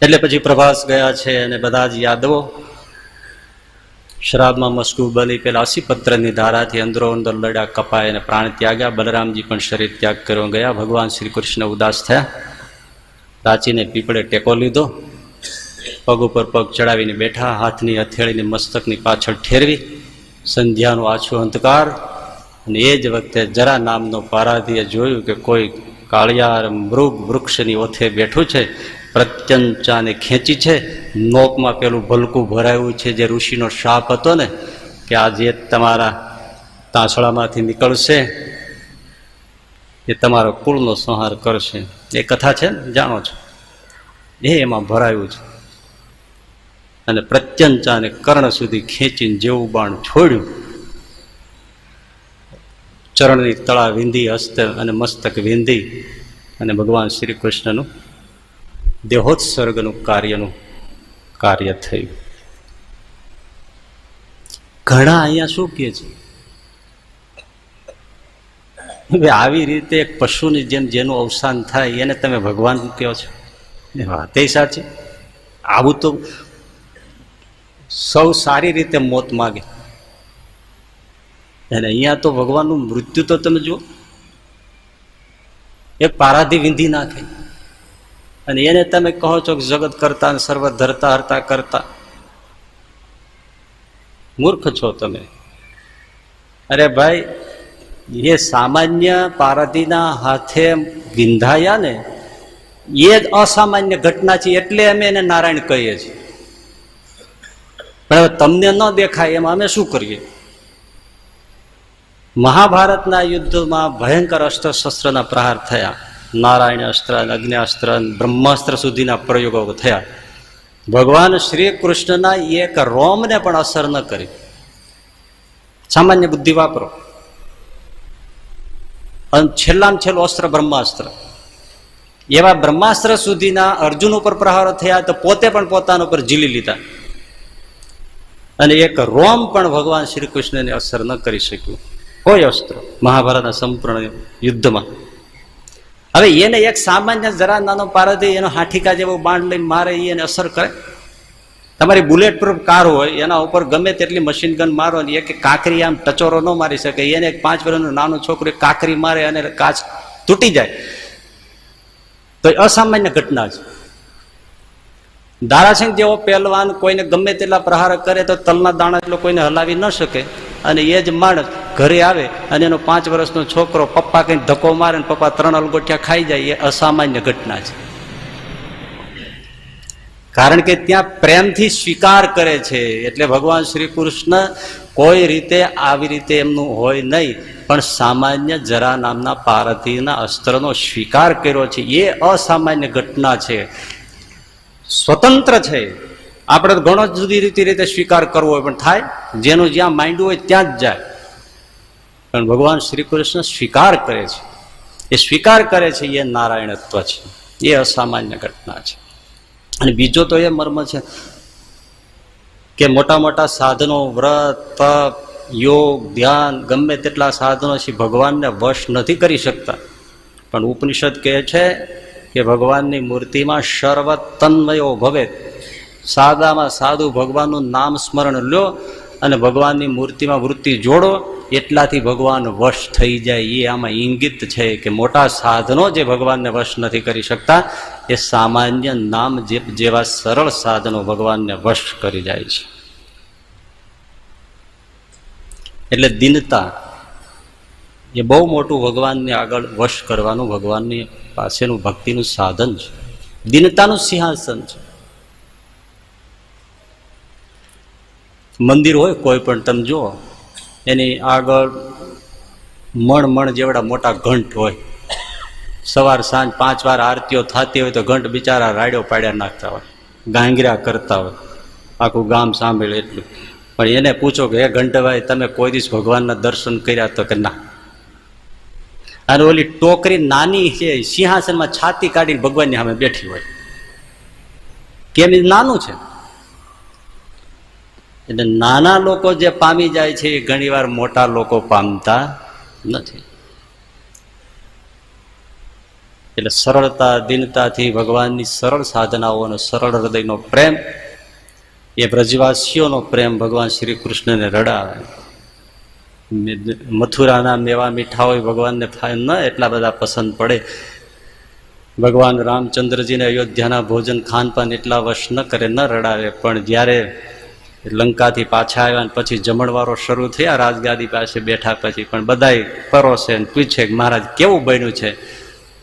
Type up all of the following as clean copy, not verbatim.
એટલે પછી પ્રભાસ ગયા છે અને બધા જ યાદવો શ્રાપમાં મસ્કૂ બની પેલા અસીપત્રની ધારાથી અંદરો અંદર લડ્યા, કપાય અને પ્રાણ ત્યાગ્યા. બલરામજી પણ શરીર ત્યાગ કરવા ગયા. ભગવાન શ્રી કૃષ્ણ ઉદાસ થયા, રાચીને પીપળે ટેકો લીધો, પગ ઉપર પગ ચડાવીને બેઠા, હાથની હથેળીને મસ્તકની પાછળ ઠેરવી, સંધ્યાનો આછો અંધકાર. અને એ જ વખતે જરા નામનો પારાધીએ જોયું કે કોઈ કાળિયાર મૃગ વૃક્ષની ઓથે બેઠું છે, પ્રત્યંચાને ખેંચી છે, નોકમાં પેલું ભલકું ભરાયું છે, જે ઋષિનો શાપ હતો ને કે આ જે તમારા તાંસળામાંથી નીકળશે એ તમારો કુળનો સંહાર કરશે. એ કથા છે ને, જાણો છો, એ એમાં ભરાયું છે. અને પ્રત્યંચાને કર્ણ સુધી ખેંચીને જેવું બાણ છોડ્યું, ચરણની તળા વિંધી, હસ્ત અને મસ્તક વિંધી, અને ભગવાન શ્રી કૃષ્ણનું દેહોત્સર્ગનું કાર્ય થયું. ઘણા અહીંયા શું કહે છે, આવી રીતે એક પશુની જેમ જેનું અવસાન થાય એને તમે ભગવાન કહો છો. એ વાત સાચી. આવું તો સૌ સારી રીતે મોત માગે, અને અહીંયા તો ભગવાનનું મૃત્યુ તો તમે જુઓ, એક પારાધી વિંધી નાખે અને એને તમે કહો છો કે જગત કરતા અને સર્વ ધરતા હરતા કરતા. મૂર્ખ છો તમે. અરે ભાઈ, એ સામાન્ય પારાધીના હાથે વિંધાયા ને એ જ અસામાન્ય ઘટના છે, એટલે અમે એને નારાયણ કહીએ છીએ. પણ હવે તમને ન દેખાય એમાં અમે શું કરીએ? મહાભારતના યુદ્ધમાં ભયંકર અસ્ત્ર શસ્ત્રના પ્રહાર થયા, નારાયણ અસ્ત્ર, અગ્નિઅસ્ત્ર, બ્રહ્માસ્ત્ર સુધીના પ્રયોગો થયા. ભગવાન શ્રી કૃષ્ણના એક રોમને પણ અસર ન કરી. સામાન્ય બુદ્ધિ વાપરો. અને છેલ્લામાં છેલ્લું અસ્ત્ર બ્રહ્માસ્ત્ર, એવા બ્રહ્માસ્ત્ર સુધીના અર્જુન ઉપર પ્રહારો થયા તો પોતે પણ પોતાના ઉપર ઝીલી લીધા, અને એક રોમ પણ ભગવાન શ્રી કૃષ્ણને અસર ન કરી શક્યું, કોઈ અસ્ત્ર મહાભારતના સંપૂર્ણ યુદ્ધમાં. હવે એને એક સામાન્ય જરા નાનો પારાધી એનો હાથીકા જેવો બાણ લઈને મારે એને અસર કરે? તમારી બુલેટ પ્રૂફ કાર હોય એના ઉપર ગમે તેટલી મશીન ગન મારો ને એક કાંકરી આમ ટચોરો ન મારી શકે. એને 5 વર્ષનું નાનું છોકરું કાંકરી મારે અને કાચ તૂટી જાય તો અસામાન્ય ઘટના છે. દારાસિંહ જેવો પહેલવાન કોઈને ગમે તેટલા પ્રહાર કરે તો તલના દાણા એટલો કોઈને હલાવી ન શકે, અને એ જ માણસ ઘરે આવે અને એનો 5 વર્ષનો છોકરો પપ્પા કઈ ધક્કો મારે ને પપ્પા 3 અલગોઠિયા ખાઈ જાય, એ અસામાન્ય ઘટના છે. કારણ કે ત્યાં પ્રેમથી સ્વીકાર કરે છે. એટલે ભગવાન શ્રી કૃષ્ણ કોઈ રીતે આવી રીતે એમનું હોય નહીં, પણ સામાન્ય જરા નામના પારધીના અસ્ત્રનો સ્વીકાર કર્યો છે. એ અસામાન્ય ઘટના છે, સ્વતંત્ર છે. આપણે તો ઘણો જુદી રીતે સ્વીકાર કરવો હોય પણ થાય, જેનું જ્યાં માંડ્યું હોય ત્યાં જ જાય. પણ ભગવાન શ્રી કૃષ્ણ સ્વીકાર કરે છે. એ સ્વીકાર કરે છે, એ નારાયણત્વ છે, એ અસામાન્ય ઘટના છે. અને બીજો તો એ મર્મ છે કે મોટા મોટા સાધનો, વ્રત, તપ, યોગ, ધ્યાન, ગમે તેટલા સાધનો છે, ભગવાનને વશ નથી કરી શકતા. પણ ઉપનિષદ કહે છે કે ભગવાનની મૂર્તિમાં સર્વતન્મયો ભવે. સાદામાં સાદું ભગવાનનું નામ સ્મરણ લ્યો અને ભગવાનની મૂર્તિમાં વૃત્તિ જોડો, એટલાથી ભગવાન વશ થઈ જાય. એ આમાં ઇંગિત છે કે મોટા સાધનો જે ભગવાનને વશ નથી કરી શકતા, એ સામાન્ય નામ જેવા સરળ સાધનો ભગવાનને વશ કરી જાય છે. એટલે દિનતા એ બહુ મોટું ભગવાનને આગળ વશ કરવાનું ભગવાનની પાસેનું ભક્તિનું સાધન છે. દિનતાનું સિંહાસન છે. મંદિર હોય કોઈ પણ તમે જુઓ, એની આગળ મણ જેવડા મોટા ઘંટ હોય. સવાર સાંજ 5 વાર આરતીઓ થતી હોય તો ઘંટ બિચારા રાડ્યો પાડ્યા નાખતા હોય, ગાંગરા કરતા હોય, આખું ગામ સાંભળે એટલું. પણ એને પૂછો કે હે ઘંટભાઈ, તમે કોઈ દિવસ ભગવાનના દર્શન કર્યા? તો કે ના. અને ઓલી ટોકરી નાની છે, સિંહાસનમાં છાતી કાઢીને ભગવાનની સામે બેઠી હોય. કેમ? એ નાનું છે. એટલે નાના લોકો જે પામી જાય છે એ ઘણી વાર મોટા લોકો પામતા નથી. એટલે સરળતા દીનતાથી ભગવાનની સરળ સાધનાઓનો સરળ હૃદયનો પ્રેમ, એ બ્રજવાસીઓનો પ્રેમ ભગવાન શ્રી કૃષ્ણને રડાવે. મથુરાના મેવા મીઠા હોય ભગવાનને ન એટલા બધા પસંદ પડે. ભગવાન રામચંદ્રજીને અયોધ્યાના ભોજન ખાનપાન એટલા વશ ન કરે, ન રડાવે. પણ જ્યારે લંકાથી પાછા આવ્યા અને પછી જમણવારો શરૂ થયા રાજગાદી પાસે બેઠા પછી, પણ બધાય પરોસે અને પૂછે કે મહારાજ કેવું બન્યું છે?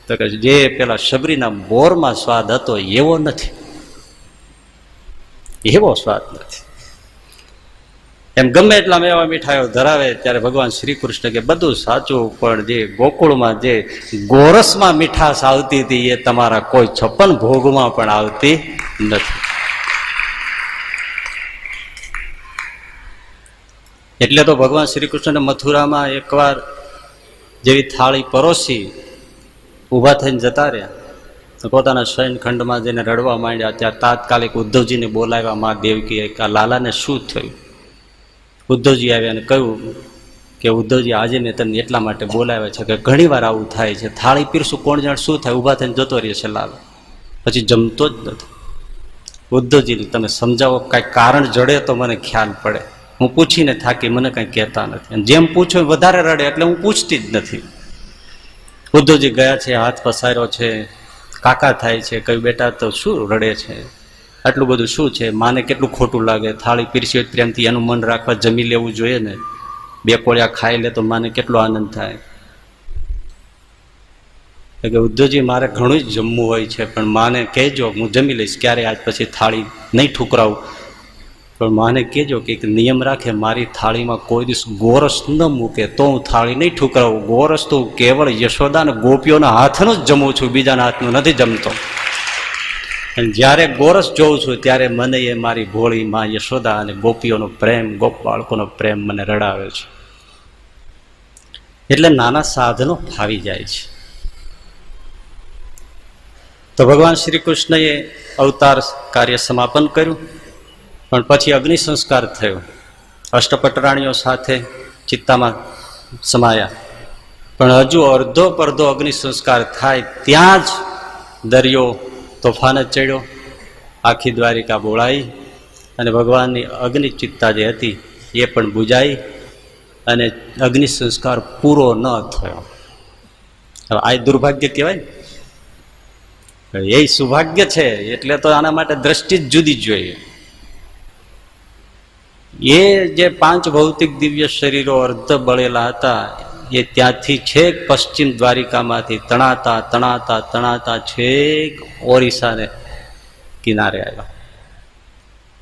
તો કે જે પેલા શબરીના બોરમાં સ્વાદ હતો એવો નથી, એવો સ્વાદ નથી. એમ ગમે એટલા મેવા મીઠાઈઓ ધરાવે ત્યારે ભગવાન શ્રી કૃષ્ણ કે બધું સાચું, પણ જે ગોકુળમાં જે ગોરસમાં મીઠાશ આવતી હતી એ તમારા કોઈ 56 ભોગમાં પણ આવતી નથી. એટલે તો ભગવાન શ્રી કૃષ્ણને મથુરામાં એકવાર જેવી થાળી પરોસી ઊભા થઈને જતા રહ્યા તો પોતાના શયનખંડમાં જઈને રડવા માંડ્યા. ત્યારે તાત્કાલિક ઉદ્ધવજીને બોલાવ્યા. મા દેવકીએ કે લાલાને શું થયું? ઉદ્ધવજી આવ્યા અને કહ્યું કે ઉદ્ધવજી આજે મેં તમને એટલા માટે બોલાવ્યા છે કે ઘણી વાર આવું થાય છે, થાળી પીરશું કોણ જાણે શું થાય, ઊભા થઈને જતો રહે છે લાલો, પછી જમતો જ નથી. ઉદ્ધવજી તમે સમજાવો, કાંઈ કારણ જડે તો મને ખ્યાલ પડે. હું પૂછીને થાકી, મને કંઈ કહેતા નથી. જેમ પૂછો વધારે રડે એટલે હું પૂછતી જ નથી. ઉદ્ધવજી ગયા છે, હાથ પસાર્યો છે, કાકા થાય છે. કહ્યું બેટા તો શું રડે છે, આટલું બધું શું છે? માને કેટલું ખોટું લાગે, થાળી પીરસી હોય પ્રેમથી એનું મન રાખવા જમી લેવું જોઈએ ને. 2 કોળિયા ખાઈ લે તો માને કેટલો આનંદ થાય. કે ઉદ્ધવજી મારે ઘણું જ જમવું હોય છે, પણ માને કહેજો હું જમી લઈશ, ક્યારે આજ પછી થાળી નહીં ઠુકરાવું. પણ માને કહેજો કે એક નિયમ રાખે, મારી થાળીમાં કોઈ દિવસ ગોરસ ન મૂકે તો હું થાળી નહીં ઠુકરાવું. ગોરસ તો કેવળ યશોદા અને ગોપીઓના હાથનું જ જમું છું, બીજાના હાથનું નથી જમતો. અને જ્યારે ગોરસ જોઉં છું ત્યારે મને એ મારી ભોળી માં યશોદા અને ગોપીઓનો પ્રેમ, ગોપ બાળકોનો પ્રેમ મને રડાવે છે. એટલે નાના સાધનો ફાવી જાય છે. તો ભગવાન શ્રી કૃષ્ણએ અવતાર કાર્ય સમાપન કર્યું, પણ પછી અગ્નિ સંસ્કાર થયો. અષ્ટપટરાણીઓ સાથે ચિત્તામાં સમાયા, પણ હજુ અડધો પડધો અગ્નિ સંસ્કાર થાય ત્યાં જ દરિયો તોફાન જ ચડ્યો, આખી દ્વારિકા બોળાઈ અને ભગવાનની અગ્નિ ચિત્તા જે હતી એ પણ બુજાઈ અને અગ્નિ સંસ્કાર પૂરો ન થયો. હવે આ દુર્ભાગ્ય કહેવાય ને, એ સૌભાગ્ય છે. એટલે તો આના માટે દ્રષ્ટિ જ જુદી જ જોઈએ. એ જે 5 ભૌતિક દિવ્ય શરીરો અર્ધ બળેલા હતા એ ત્યાંથી છેક પશ્ચિમ દ્વારિકામાંથી તણાતા તણાતા તણાતા છેક ઓરિસ્સાને કિનારે આવ્યા.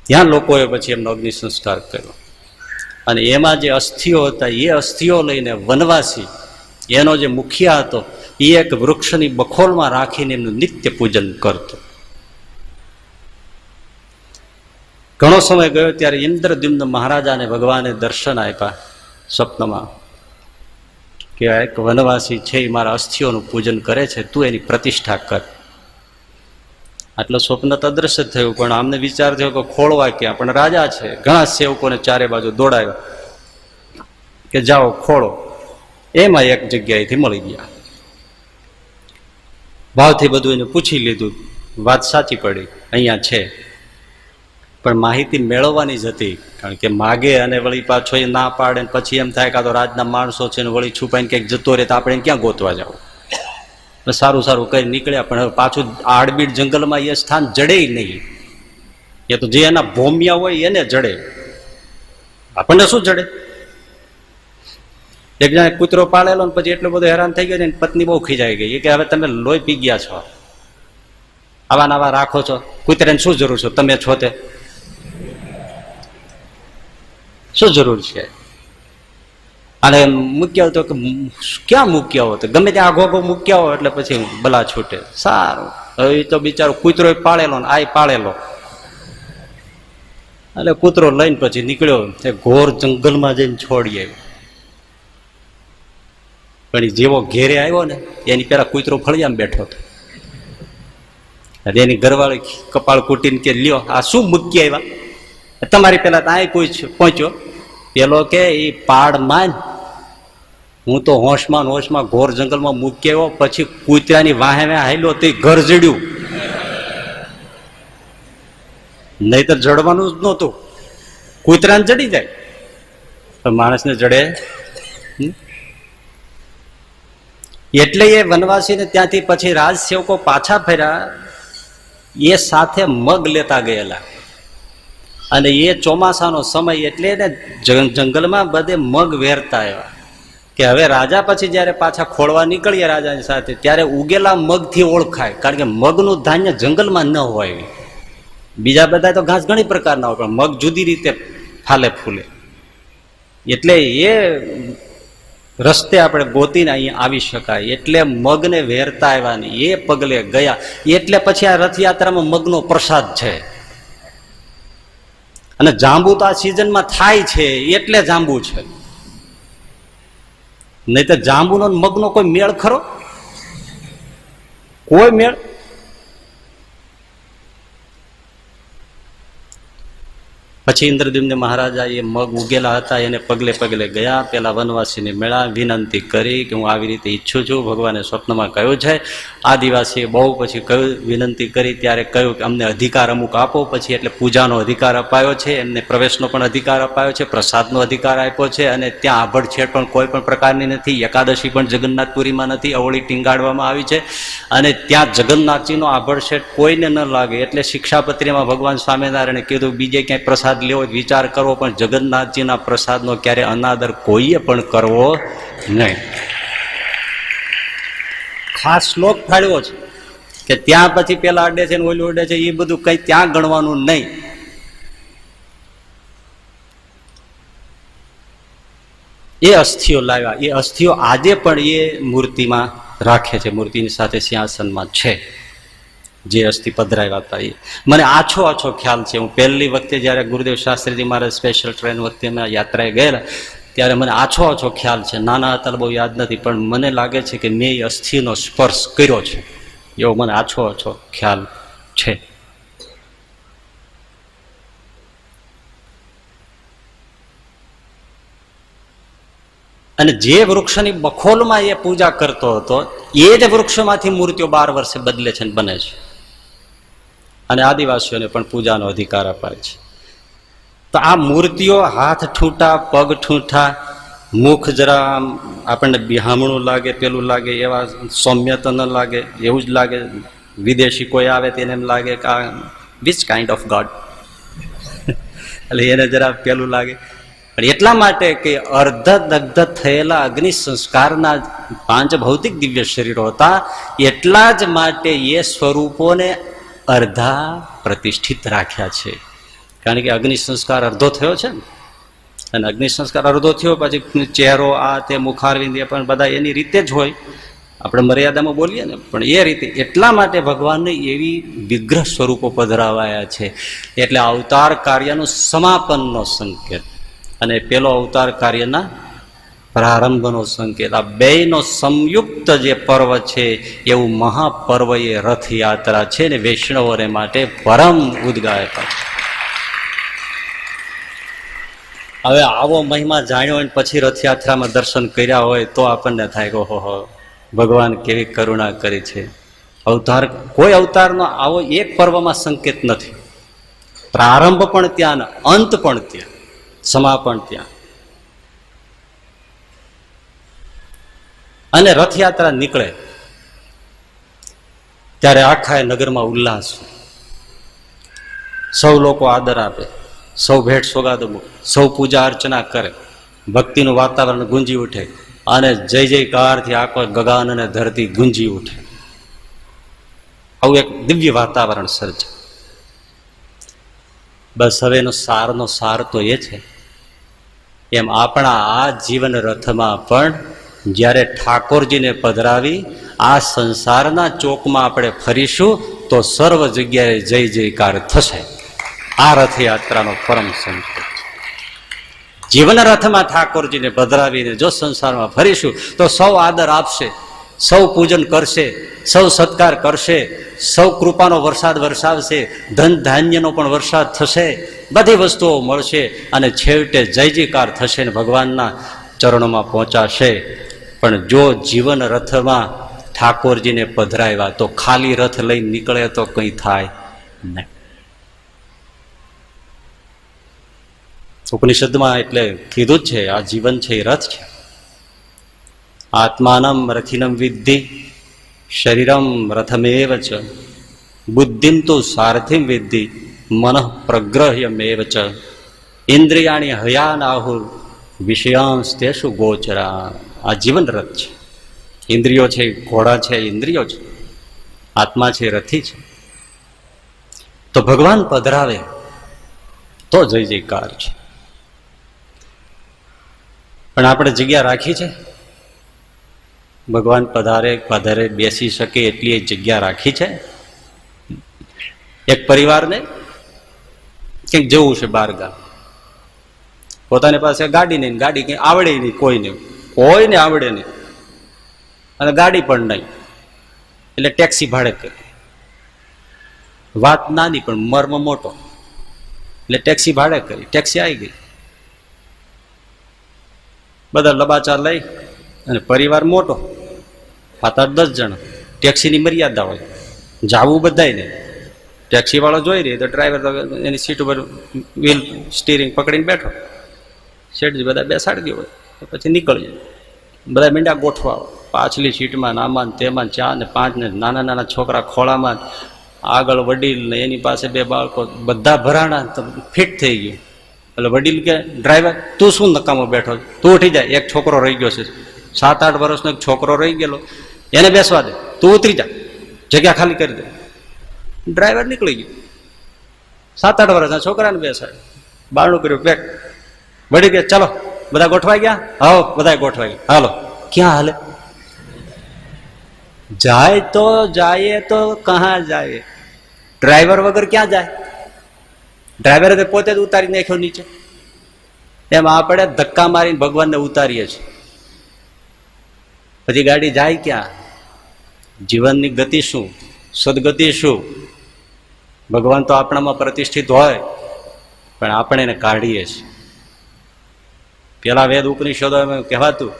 ત્યાં લોકોએ પછી એમનો અગ્નિ સંસ્કાર કર્યો. અને એમાં જે અસ્થિઓ હતા એ અસ્થિઓ લઈને વનવાસી એનો જે મુખિયા હતો એ એક વૃક્ષની બખોલમાં રાખીને એમનું નિત્ય પૂજન કરતો. ઘણો સમય ગયો ત્યારે ઇન્દ્રદ્યુમ્ન મહારાજાને ભગવાને દર્શન આપ્યા સ્વપ્નમાં કે એક વનવાસી છે એ મારા અસ્થિઓનું પૂજન કરે છે, તું એની પ્રતિષ્ઠા કર. આટલું સ્વપ્ન તો અદ્રશ્ય થયું, પણ આમને વિચાર થયો કે ખોળવા ક્યાં, પણ રાજા છે. ઘણા સેવકોને ચારે બાજુ દોડાવ્યા કે જાઓ ખોળો. એમાં એક જગ્યાએથી મળી ગયા. ભાવથી બધું એને પૂછી લીધું, વાત સાચી પડી, અહીંયા છે. પણ માહિતી મેળવવાની જ હતી, કારણ કે માગે અને વળી પાછો એ ના પાડે પછી એમ થાય કાં તો રાજના માણસો છે ને વળી છુપાઈને ક્યાંક જતો રહે તો આપણે ક્યાં ગોતવા જવું. સારું સારું કઈ નીકળ્યા, પણ હવે પાછું આડબીડ જંગલમાં એ સ્થાન જડે નહીં. એ તો જે એના ભોમિયા હોય એને જડે, આપણને શું જડે. એક જણા કૂતરો પાળેલો ને પછી એટલો બધો હેરાન થઈ ગયો છે, પત્ની બહુ ખીજાઈ ગઈ કે હવે તમે લોહી પી ગયા છો, આવા નવા રાખો છો, કૂતરાને શું જરૂર છે, તમે છો તે શું જરૂર છે. અને મૂક્યા હોય તો ક્યાં મૂક્યા હોય તો ગમે ત્યાં આઘો મૂક્યા હોય એટલે પછી બલા છૂટે. સારું, હવે તો બિચારો કૂતરો પાળેલો ને આ પાળેલો, એટલે કૂતરો લઈને પછી નીકળ્યો તે ઘોર જંગલમાં જઈને છોડી આવ્યો. પણ જેવો ઘેરે આવ્યો ને એની પેલા કૂતરો ફળિયામાં બેઠો હતો. એની ઘરવાળી કપાળ કૂટીને કે લ્યો આ શું મૂકી આવ્યા, તમારી પેલા તો આ કોઈ પહોંચ્યો. પેલો કે એ પાડ માન હું તો હોશમાં ઘોર જંગલમાં મૂકી આવ્યો, પછી કૂતરાની વાહે હાલ્યો તે ઘર જડ્યું, નહીતર જડવાનું જ નહોતું. કૂતરાને જડી જાય પણ માણસને જડે. એટલે એ વનવાસીને ત્યાંથી પછી રાજસેવકો પાછા ફર્યા, એ સાથે મગ લેતા ગયેલા. અને એ ચોમાસાનો સમય એટલે ને જંગલમાં બધે મગ વેરતા આવ્યા કે હવે રાજા પછી જયારે પાછા ખોળવા નીકળીએ રાજાની સાથે, ત્યારે ઉગેલા મગથી ઓળખાય. કારણ કે મગનું ધાન્ય જંગલમાં ન હોય. બીજા બધા તો ઘાસ ઘણી પ્રકારના હોય, પણ મગ જુદી રીતે ફાલે ફૂલે. એટલે એ રસ્તે આપણે ગોતીને અહીંયા આવી શકાય. એટલે મગને વેરતા આવ્યા ને એ પગલે ગયા. એટલે પછી આ રથયાત્રામાં મગનો પ્રસાદ છે. અને જાંબુ તો આ સિઝનમાં થાય છે એટલે જાંબુ છે, નહીં તો જાંબુનો મગનો કોઈ મેળ ખરો? કોઈ મેળ. પછી ઇન્દ્રદ્યુમ્ન મહારાજા એ મગ ઉગેલા હતા એને પગલે પગલે ગયા, પેલા વનવાસીને મળ્યા, વિનંતી કરી કે હું આવી રીતે ઈચ્છું છું, ભગવાને સ્વપ્નમાં કહ્યું છે. આદિવાસીએ બહુ પછી કહ્યું, વિનંતી કરી ત્યારે કહ્યું કે અમને અધિકાર અમુક આપો. પછી એટલે પૂજાનો અધિકાર અપાયો છે, એમને પ્રવેશનો પણ અધિકાર અપાયો છે, પ્રસાદનો અધિકાર આપ્યો છે. અને ત્યાં આભડછેડ પણ કોઈ પણ પ્રકારની નથી. એકાદશી પણ જગન્નાથપુરીમાં નથી, અવળી ટીંગાડવામાં આવી છે. અને ત્યાં જગન્નાથજીનો આભડછેડ કોઈને ન લાગે એટલે શિક્ષાપત્રીમાં ભગવાન સ્વામિનારાયણે કીધું બીજે ક્યાંય પ્રસાદ લેવો વિચાર કરવો, પણ જગન્નાથજીના પ્રસાદનો ક્યારે અનાદર કોઈએ પણ કરવો નહીં. ખાસ શ્લોક ફાળ્યો છે કે ત્યાં પછી પેલા અડે છે ને ઓલું અડે છે, એ બધું કઈ ત્યાં ગણવાનું નહીં. એ અસ્થિઓ લાવ્યા, એ અસ્થિઓ આજે પણ એ મૂર્તિમાં રાખે છે, મૂર્તિની સાથે સિંહાસનમાં છે. જે અસ્થિ પધરાવ્યા હતા એ મને આછો ખ્યાલ છે. હું પહેલી વખતે જયારે ગુરુદેવ શાસ્ત્રીજી મારે સ્પેશિયલ ટ્રેન વખતે અમે યાત્રાએ ગયેલા ત્યારે મને આછો ખ્યાલ છે. નાના હતા બહુ યાદ નથી, પણ મને લાગે છે કે મેં એ અસ્થિનો સ્પર્શ કર્યો છે, એવો મને આછો ખ્યાલ છે. અને જે વૃક્ષની બખોલમાં એ પૂજા કરતો હતો એ જ વૃક્ષમાંથી મૂર્તિઓ 12 વર્ષે બદલે છે ને બને છે. અને આદિવાસીઓને પણ પૂજાનો અધિકાર અપાય છે. તો આ મૂર્તિઓ હાથ ઠૂંઠા, પગ ઠૂંઠા, મુખ જરા આપણને બિહામણું લાગે, પેલું લાગે, એવા સૌમ્ય તો ન લાગે, એવું જ લાગે. વિદેશી કોઈ આવે તેને એમ લાગે કે આ વિચ કાઇન્ડ ઓફ ગોડ, એટલે એને જરા પેલું લાગે. પણ એટલા માટે કે અર્ધ દગ્ધ થયેલા અગ્નિ સંસ્કારના 5 ભૌતિક દિવ્ય શરીરો હતા, એટલા જ માટે એ સ્વરૂપોને અર્ધા પ્રતિષ્ઠિત રાખ્યા છે. કારણ કે અગ્નિ સંસ્કાર અર્ધો થયો છે ને, અને અગ્નિ સંસ્કાર અર્ધો થયો પછી ચહેરો આ તે મુખારવિંદ એ પણ બધા એની રીતે જ હોય, આપણે મર્યાદામાં બોલીએ ને, પણ એ રીતે. એટલા માટે ભગવાનને એવી વિગ્રહ સ્વરૂપો પધરાવાયા છે. એટલે અવતાર કાર્યનું સમાપનનો સંકેત અને પેલો અવતાર કાર્યના પ્રારંભનો સંકેત, આ બેયનો સંયુક્ત જે પર્વ છે એવું મહાપર્વ એ રથયાત્રા છે ને વૈષ્ણવોને માટે પરમ ઉદ્ગાયક છે. હવે આવો મહિમા જાણ્યો હોય પછી રથયાત્રામાં દર્શન કર્યા હોય તો આપણને થાય કે ઓહો ભગવાન કેવી કરુણા કરી છે. અવતાર, કોઈ અવતારનો આવો એક પર્વમાં સંકેત નથી. પ્રારંભ પણ ત્યાં ને અંત પણ ત્યાં, સમાપન ત્યાં. અને રથયાત્રા નીકળે ત્યારે આખા નગરમાં ઉલ્લાસ, સૌ લોકો આદર આપે, સૌ ભેટ સોગાદો મૂકે, સૌ પૂજા અર્ચના કરે, ભક્તિનું વાતાવરણ ગુંજી ઉઠે અને જય જયકારથી આખો ગગન અને ધરતી ગુંજી ઉઠે. આવું એક દિવ્ય વાતાવરણ સર્જે. બસ હવેનો સારનો સાર તો એ છે, એમ આપણા આ જીવન રથમાં પણ જ્યારે ઠાકોરજીને પધરાવી આ સંસારના ચોકમાં આપણે ફરીશું તો સર્વ જગ્યાએ જય જયકાર થશે. આ રથયાત્રાનો પરમ સંકેત. જીવન રથમાં ઠાકોરજીને પધરાવીને જો સંસારમાં ફરીશું તો સૌ આદર આપશે, સૌ પૂજન કરશે, સૌ સત્કાર કરશે, સૌ કૃપાનો વરસાદ વરસાવશે, ધન ધાન્યનો પણ વરસાદ થશે, બધી વસ્તુઓ મળશે અને છેવટે જય જયકાર થશે ને ભગવાનના ચરણોમાં પહોંચાશે. પણ જો જીવન રથમાં ઠાકોરજીને પધરાવ્યા તો ખાલી રથ લઈને નીકળે તો કંઈ થાય નહીં. ઉપનિષદમાં એટલે કીધું જ છે, આ જીવન છે એ રથ છે. આત્માનમ રથિનમ વિદ્ધિ શરીરમ રથમેવ ચ બુદ્ધિમ તો સારથિમ વિદ્ધિ મન પ્રગ્રહ્યમેવ ચ ઇન્દ્રિયાણી હયાનાહુર વિષયાંસ્તેષુ ગોચરા. આ જીવન રથ છે. ઇન્દ્રિયો છે ઘોડા છે, ઇન્દ્રિયો છે. આત્મા છે રથી છે. તો ભગવાન પધરાવે તો જય જયકાર છે. પણ આપણે જગ્યા રાખી છે? ભગવાન પધારે બેસી શકે એટલી જગ્યા રાખી છે? એક પરિવારને કંઈક જવું છે બહાર ગામ, પોતાની પાસે ગાડી નહીં, ગાડી કંઈ આવડે નહીં, કોઈને આવડે નહીં, અને ગાડી પણ નહીં, એટલે ટેક્સી ભાડે કરી. વાત નાની પણ મર્મ મોટો, એટલે ટેક્સી ભાડે કરી. ટેક્સી આવી ગઈ, બધા લબાચા લઈ, અને પરિવાર મોટો, 7-8-10 જણ. ટેક્સીની મર્યાદા હોય, જાવું બધાય નહીં. ટેક્સી વાળો જોઈ રહી તો ડ્રાઈવર એની સીટ ઉપર વ્હીલ સ્ટીરિંગ પકડીને બેઠો, શેઠજી બધા બેસાડી દો હોય, પછી નીકળી જાય. બધા મીંડા ગોઠવા, પાછલી સીટમાં આમાં તેમાં 4 ને 5 ને નાના નાના છોકરા ખોળામાં, આગળ વડીલ ને એની પાસે 2 બાળકો, બધા ભરાણા. ફિટ થઈ ગયું. એટલે વડીલ કે ડ્રાઈવર તું શું નકામો બેઠો, તું ઉઠી જાય. એક છોકરો રહી ગયો છે, 7-8 વર્ષનો એક છોકરો રહી ગયેલો, એને બેસવા દે, તું ઉતરી જા, જગ્યા ખાલી કરી દે. ડ્રાઈવર નીકળી ગયો. 7-8 વર્ષના છોકરાને બેસાડે, બારણું કર્યું પેક. વળી ગયા, ચાલો બધા ગોઠવાઈ ગયા? હા બધા ગોઠવાઈ ગયા. હાલો. ક્યાં હાલે? જાય તો કહા જાય? ડ્રાઈવર વગર ક્યાં જાય? ડ્રાઈવરે તો પોતે જ ઉતારી નાખ્યો નીચે. એમ આપણે ધક્કા મારીને ભગવાનને ઉતારીએ છીએ. પછી ગાડી જાય ક્યાં? જીવનની ગતિ શું, સદગતિ શું? ભગવાન તો આપણામાં પ્રતિષ્ઠિત હોય, પણ આપણે એને કાઢીએ છીએ. પેલા વેદ ઉપનિષદો એમ કહેવાતું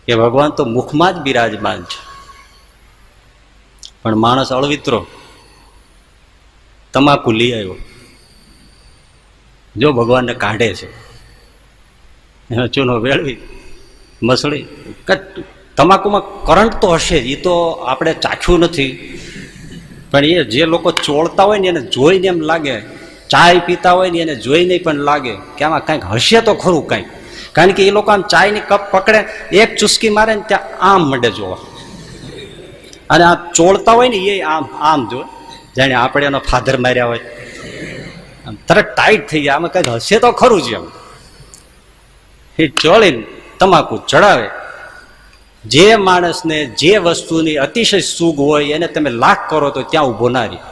કે ભગવાન તો મુખમાં જ બિરાજમાન છે, પણ માણસ અળવિત્રો તમાકુ લઈ આવ્યો, જો ભગવાનને કાઢે છે. એનો ચૂનો વેળવી મસળી. તમાકુમાં કરંટ તો હશે જ, એ તો આપણે ચાખ્યું નથી, પણ એ જે લોકો ચોળતા હોય ને એને જોઈને એમ લાગે, ચાય પીતા હોય ને એને જોઈને પણ લાગે કે આમાં કંઈક હશે તો ખરું કંઈક. કારણ કે એ લોકો આમ ચાયની કપ પકડે, એક ચુસ્કી મારે ને ત્યાં આમ મંડે જોવા, અને આ ચોળતા હોય ને એ આમ જો, જાણે આપણે એનો ફાધર માર્યા હોય, તરત ટાઈટ થઈ જાય, આમાં કંઈક હશે તો ખરું જ એમ. એ ચોળીને તમાકુ ચડાવે. જે માણસને જે વસ્તુની અતિશય સુગ હોય એને તમે લાખ કરો તો ત્યાં ઉભો ના રહી.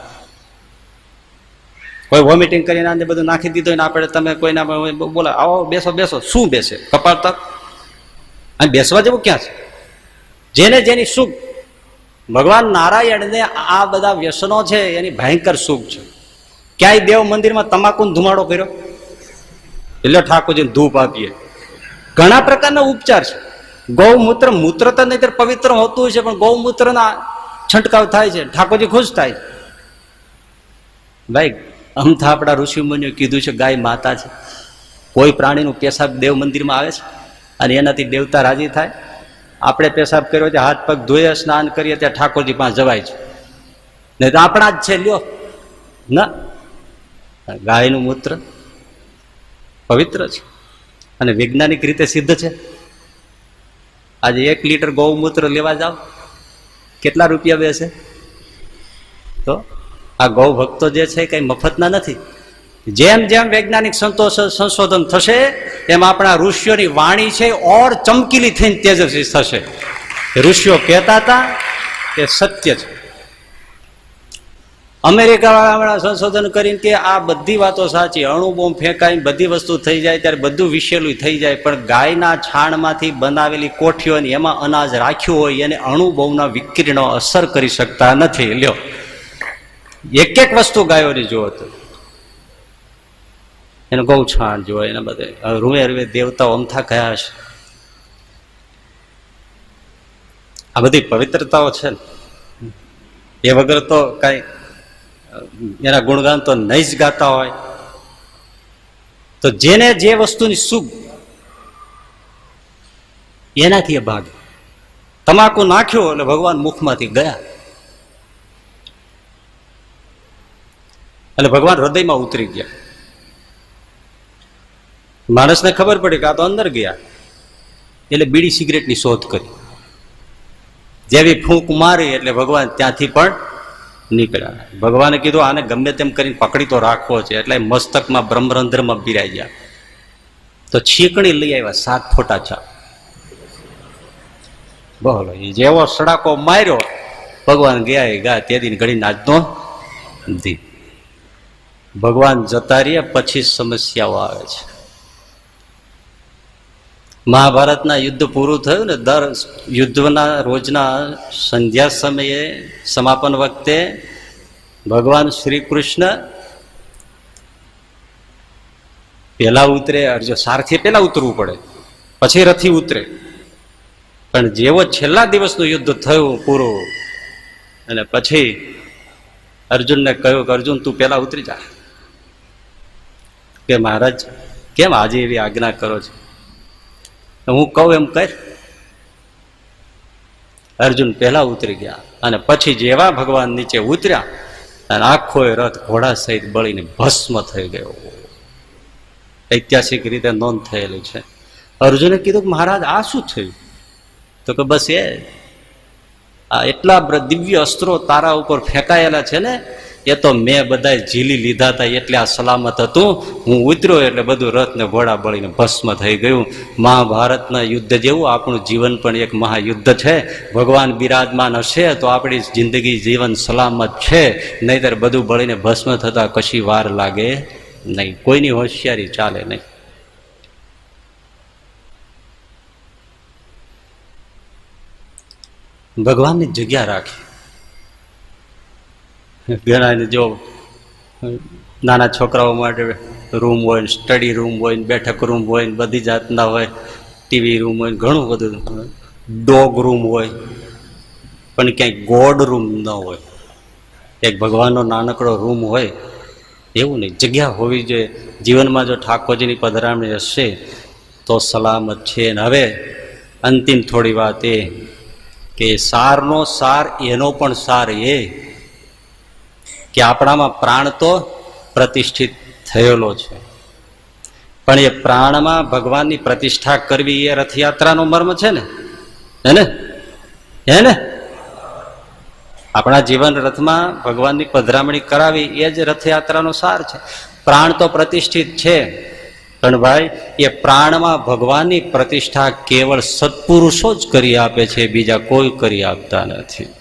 કોઈ વોમિટિંગ કરીને આને બધું નાખી દીધું ને આપણે તમે કોઈના બોલા આવો બેસો બેસો, શું બેસે? કપાળ તક. અને બેસવા જેવું ક્યાં છે? જેને જેની સુખ, ભગવાન નારાયણને આ બધા વ્યસનો છે એની ભયંકર સુખ છે. ક્યાંય દેવ મંદિરમાં તમાકુનો ધુમાડો કર્યો? એટલે ઠાકોરજીને ધૂપ આપીએ. ઘણા પ્રકારના ઉપચાર છે. ગૌમૂત્ર, મૂત્ર તો નહીં પવિત્ર હોતું છે, પણ ગૌમૂત્રના છંટકાવ થાય છે, ઠાકોરજી ખુશ થાય છે. ભાઈ અમથા આપણા ઋષિ મુનિઓ કીધું છે ગાય માતા છે. કોઈ પ્રાણીનું પેશાબ દેવ મંદિરમાં આવે છે અને એનાથી દેવતા રાજી થાય? આપણે પેશાબ કર્યો છે, હાથ પગ ધોઈએ, સ્નાન કરીએ, ત્યાં ઠાકોરજી પાસે જવાય છે? નહીં તો આપણા જ છે, લ્યો ના. ગાયનું મૂત્ર પવિત્ર છે અને વૈજ્ઞાનિક રીતે સિદ્ધ છે. આજે 1 લીટર ગૌમૂત્ર લેવા જાઓ, કેટલા રૂપિયા બેસે? તો આ ગૌ ભક્તો જે છે કઈ મફતના નથી. જેમ જેમ વૈજ્ઞાનિક સંશોધન થશે એમ આપણા ઋષિઓની વાણી છે ઓર ચમકીલી થઈને તેજસ્વી થશે. ઋષિઓ કહેતા હતા કે સત્ય છે. અમેરિકા વાળા સંશોધન કરીને કે આ બધી વાતો સાચી, અણુ બોમ્બ ફેંકાઈ બધી વસ્તુ થઈ જાય ત્યારે બધું વિશેલું થઈ જાય, પણ ગાયના છાણમાંથી બનાવેલી કોઠીઓ એમાં અનાજ રાખ્યું હોય એને અણુ બોમ્બના વિકિરણો અસર કરી શકતા નથી. લ્યો, એક એક વસ્તુ ગાયોની જુઓ તો એને ગૌછાણ જુઓ, એના બધે રૂએ રૂએ દેવતાઓ અમથા કયા છે. આ બધી પવિત્રતાઓ છે ને, એ વગર તો કઈ એના ગુણગાન તો નહીં જ ગાતા હોય. તો જેને જે વસ્તુની સુખ એનાથી એ ભાગ. તમાકુ નાખ્યો એટલે ભગવાન મુખમાંથી ગયા, એટલે ભગવાન હૃદયમાં ઉતરી ગયા. માણસને ખબર પડી કે આ તો અંદર ગયા, એટલે બીડી સિગરેટની શોધ કરી. જેવી ફૂંક મારી એટલે ભગવાન ત્યાંથી પણ નીકળ્યા. ભગવાને કીધું આને ગમે તેમ કરીને પકડી તો રાખવો છે, એટલે મસ્તકમાં બ્રહ્મરંધ્રમાં પીરાઈ ગયા. તો છીકણી લઈ આવ્યા 7 ફોટા છા. બોલો, એ જેવો સડાકો માર્યો ભગવાન ગયા એ ગયા. તે દિન ઘડી નાચનો દી. ભગવાન જતા રહ્યા પછી સમસ્યાઓ આવે છે. મહાભારતના યુદ્ધ પૂરું થયું ને, દર યુદ્ધના રોજના સંધ્યા સમયે સમાપન વખતે ભગવાન શ્રી કૃષ્ણ પેલા ઉતરે. અર્જુન સારથી પેલા ઉતરવું પડે, પછી રથી ઉતરે. પણ જેવો છેલ્લા દિવસનું યુદ્ધ થયું પૂરું, અને પછી અર્જુનને કહ્યું કે અર્જુન તું પેલા ઉતરી જા. કે મહારાજ કેમ આજે એવી આજ્ઞા કરો છો? હું કહું એમ કર. અર્જુન પહેલા ઉતરી ગયા, અને પછી જેવા ભગવાન નીચે ઉતર્યા અને આખો રથ ઘોડા સહિત બળીને ભસ્મ થઈ ગયો. ઐતિહાસિક રીતે નોંધ થયેલી છે. અર્જુને કીધું કે મહારાજ આ શું થયું? તો કે બસ આ એટલા દિવ્ય અસ્ત્રો તારા ઉપર ફેંકાયેલા છે ને, એ તો મેં બધા ઝીલી લીધા હતા એટલે આ સલામત હતું. હું ઉતર્યો એટલે બધું રથ ને ઘોડા બળીને ભસ્મ થઈ ગયું. મહાભારતના યુદ્ધ જેવું આપણું જીવન પણ એક મહાયુદ્ધ છે. ભગવાન બિરાજમાન હશે તો આપણી જિંદગી જીવન સલામત છે, નહીંતર બધું બળીને ભસ્મ થતા કશી વાર લાગે નહીં. કોઈની હોશિયારી ચાલે નહીં. ભગવાનની જગ્યા રાખી. ઘણા જો નાના છોકરાઓ માટે રૂમ હોય, સ્ટડી રૂમ હોય, બેઠક રૂમ હોય, બધી જાતના હોય, ટીવી રૂમ હોય, ઘણું બધું. ડોગ રૂમ હોય, પણ ક્યાંય ગોડ રૂમ ન હોય. એક ભગવાનનો નાનકડો રૂમ હોય એવું નહીં. જગ્યા હોવી જોઈએ. જીવનમાં જો ઠાકોરજીની પધરામણી હશે તો સલામત છે. ને હવે અંતિમ થોડી વાત એ કે સારનો સાર એનો પણ સાર એ કે આપણામાં પ્રાણ તો પ્રતિષ્ઠિત થયેલો છે, પણ એ પ્રાણમાં ભગવાનની પ્રતિષ્ઠા કરવી એ રથયાત્રાનો મર્મ છે ને. હે ને આપણા જીવન રથમાં ભગવાનની પધરામણી કરાવી એ જ રથયાત્રાનો સાર છે. પ્રાણ તો પ્રતિષ્ઠિત છે, પણ ભાઈ એ પ્રાણમાં ભગવાનની પ્રતિષ્ઠા કેવળ સત્પુરુષો જ કરી આપે છે, બીજા કોઈ કરી આપતા નથી.